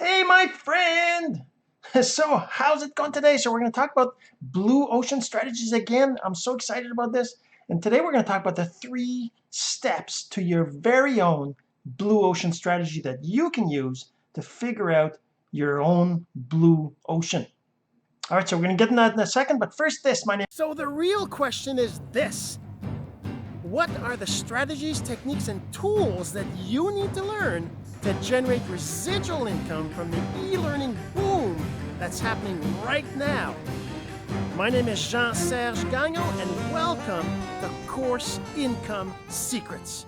Hey, my friend. So, how's it going today? So, we're going to talk about blue ocean strategies again. I'm so excited about this. And today, we're going to talk about the 3 steps to your very own blue ocean strategy that you can use to figure out your own blue ocean. All right, so we're going to get into that in a second. But first, my name. So the real question is this: what are the strategies, techniques, and tools that you need to learn to generate residual income from the e-learning boom that's happening right now? My name is Jean-Serge and welcome to Course Income Secrets.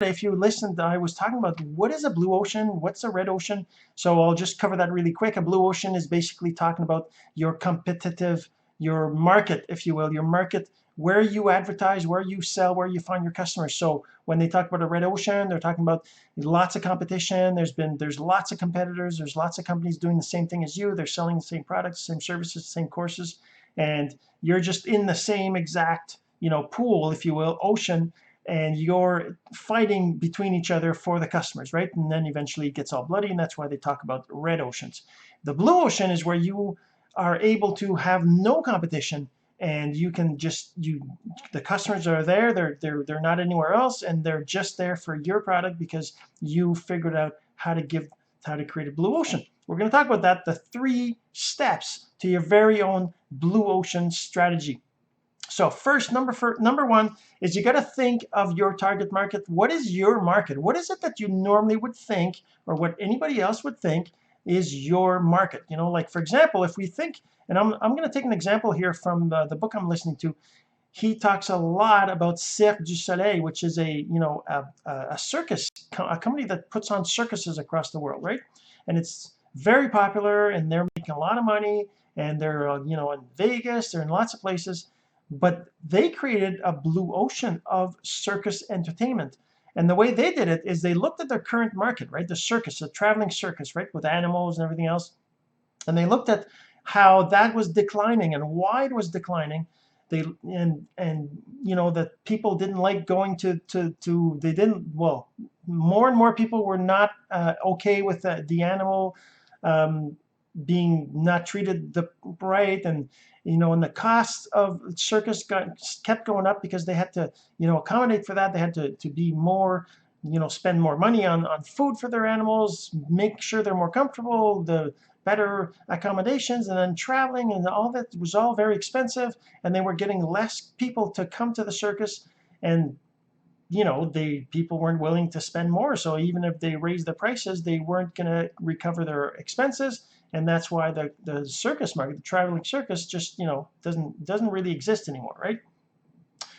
If you listened, I was talking about what is a blue ocean, what's a red ocean. So I'll just cover that really quick. A blue ocean is basically talking about your competitive, your market, if you will, your market, where you advertise, where you sell, where you find your customers. So when they talk about a red ocean, they're talking about lots of competition. There's lots of competitors. There's lots of companies doing the same thing as you. They're selling the same products, same services, same courses, and you're just in the same exact, pool, if you will, ocean, and you're fighting between each other for the customers, right? And then eventually it gets all bloody, and that's why they talk about red oceans. The blue ocean is where you are able to have no competition, and you can just the customers are there, they're not anywhere else, and they're just there for your product because you figured out how to create a blue ocean. We're going to talk about that, the 3 steps to your very own blue ocean strategy. So first, number one is you got to think of your target market. What is your market? What is it that you normally would think, or what anybody else would think is your market? Like for example, if we think, and I'm going to take an example here from the book I'm listening to. He talks a lot about Cirque du Soleil, which is a circus, a company that puts on circuses across the world, right? And it's very popular, and they're making a lot of money, and they're in Vegas, they're in lots of places, but they created a blue ocean of circus entertainment. And the way they did it is they looked at their current market, right? The circus, the traveling circus, right, with animals and everything else, and they looked at how that was declining and why it was declining. They and that people didn't like going to they didn't, well, more and more people were not okay with the animal um, being not treated right, and the cost of circus kept going up because they had to accommodate for that. They had to be more, spend more money on food for their animals, make sure they're more comfortable, the better accommodations, and then traveling, and all that was all very expensive, and they were getting less people to come to the circus, and the people weren't willing to spend more. So even if they raised the prices, they weren't going to recover their expenses, and that's why the circus market, the traveling circus, just doesn't really exist anymore, right?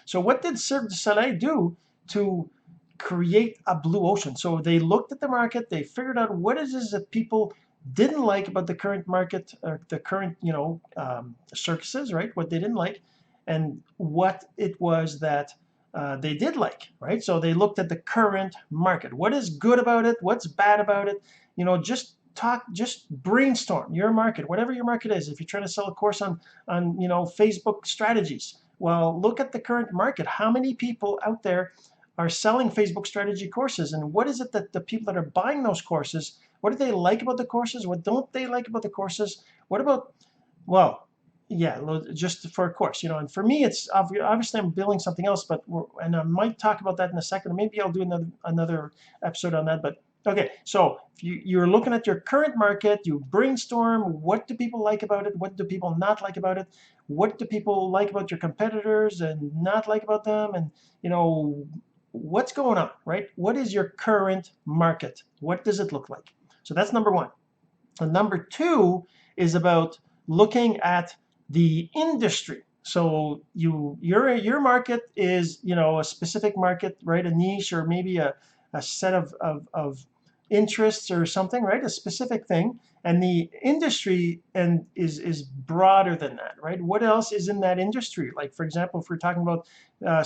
So what did Cirque du Soleil do to create a blue ocean? So they looked at the market, they figured out what it is that people didn't like about the current market, the current, circuses, right? What they didn't like, and what it was that they did like, right? So they looked at the current market. What is good about it? What's bad about it? Just brainstorm your market, whatever your market is. If you're trying to sell a course on Facebook strategies, well, look at the current market. How many people out there are selling Facebook strategy courses, and what is it that the people that are buying those courses, what do they like about the courses? What don't they like about the courses? What about, well, yeah, just for a course, and for me, it's obviously I'm building something else, and I might talk about that in a second. Maybe I'll do another episode on that. But okay, so if you're looking at your current market, you brainstorm, what do people like about it? What do people not like about it? What do people like about your competitors and not like about them? And what's going on, right? What is your current market? What does it look like? So that's number one. And number two is about looking at the industry. So your market is a specific market, right? A niche, or maybe a set of interests or something, right? A specific thing. And the industry is broader than that, right? What else is in that industry? Like for example, if we're talking about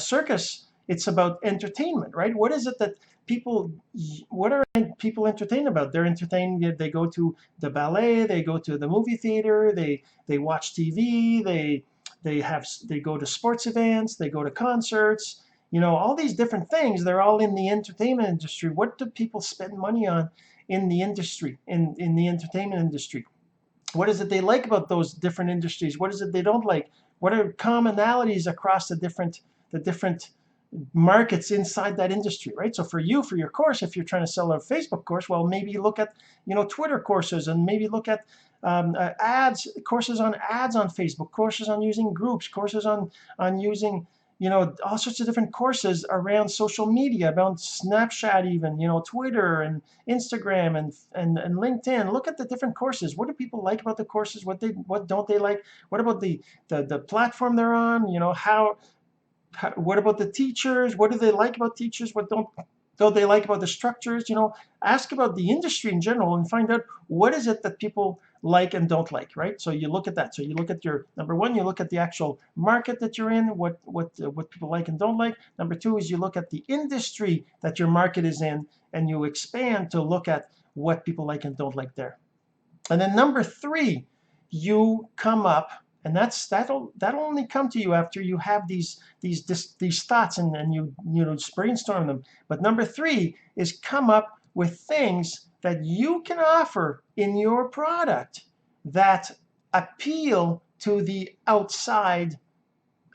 circus, it's about entertainment, right? What is it that people what are people entertained about? They're entertained, they go to the ballet, they go to the movie theater, they watch TV, they go to sports events, they go to concerts, all these different things. They're all in the entertainment industry. What do people spend money on in the industry, in the entertainment industry? What is it they like about those different industries? What is it they don't like? What are commonalities across the different markets inside that industry, right? So for you, for your course, if you're trying to sell a Facebook course, well, maybe look at, Twitter courses, and maybe look at courses on ads on Facebook, courses on using groups, courses on using, all sorts of different courses around social media, about Snapchat, even, Twitter and Instagram and LinkedIn. Look at the different courses. What do people like about the courses? What don't they like? What about the platform they're on? What about the teachers? What do they like about teachers? What don't they like about the structures? Ask about the industry in general and find out what is it that people like and don't like, right? So you look at that. So you look at your number one, you look at the actual market that you're in, what people like and don't like. Number two is you look at the industry that your market is in, and you expand to look at what people like and don't like there. And then number three, you come up, and that'll only come to you after you have these thoughts, and you just brainstorm them. But number three is come up with things that you can offer in your product that appeal to the outside,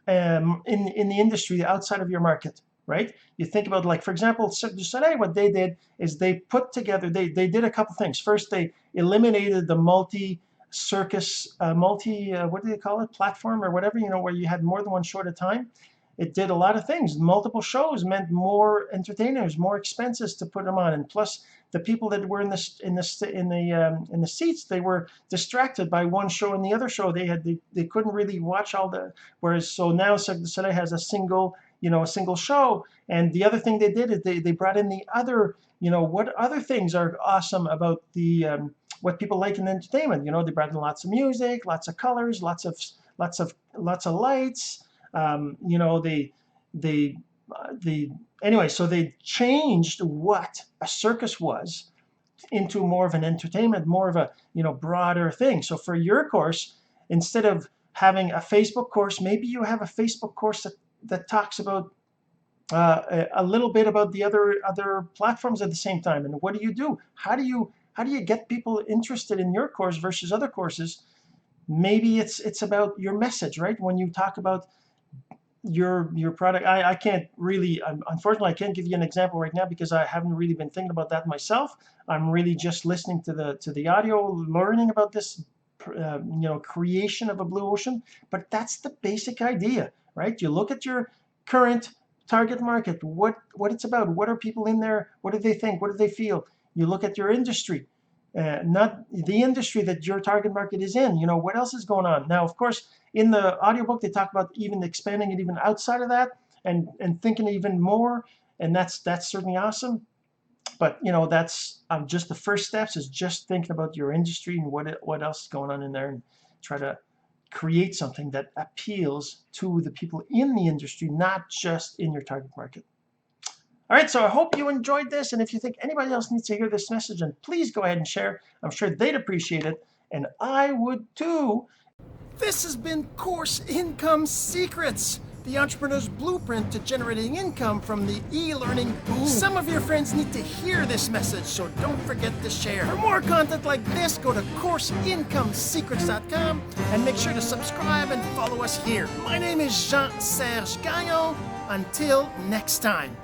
in the industry outside of your market, right? You think about, like, for example, Cirque du Soleil, what they did is they put together, they did a couple things. First, they eliminated the multi-circus, what do they call it, platform or whatever, where you had more than one show at a time. It did a lot of things. Multiple shows meant more entertainers, more expenses to put them on, and plus the people that were in the seats, they were distracted by one show and the other show. They couldn't really watch all the. Whereas so now Cirque du Soleil has a single show. And the other thing they did is they brought in the other, what other things are awesome about the what people like in entertainment. They brought in lots of music, lots of colors, lots of lights. Anyway, so they changed what a circus was into more of an entertainment, more of a broader thing. So for your course, instead of having a Facebook course, maybe you have a Facebook course that talks about a little bit about the other platforms at the same time. And what do you do? How do you get people interested in your course versus other courses? Maybe it's about your message, right? When you talk about your product, I can't really, unfortunately, I can't give you an example right now because I haven't really been thinking about that myself. I'm really just listening to the audio, learning about this, creation of a blue ocean. But that's the basic idea, right? You look at your current target market, what it's about, what are people in there, what do they think, what do they feel? You look at your industry. Not the industry that your target market is in. What else is going on? Now, of course, in the audiobook, they talk about even expanding it even outside of that, and thinking even more, and that's certainly awesome. But that's just the first steps, is just thinking about your industry and what else is going on in there, and try to create something that appeals to the people in the industry, not just in your target market. All right, so I hope you enjoyed this, and if you think anybody else needs to hear this message, then please go ahead and share. I'm sure they'd appreciate it, and I would too. This has been Course Income Secrets, the entrepreneur's blueprint to generating income from the e-learning boom. Some of your friends need to hear this message, so don't forget to share. For more content like this, go to CourseIncomeSecrets.com and make sure to subscribe and follow us here. My name is Jean-Serge Gagnon. Until next time.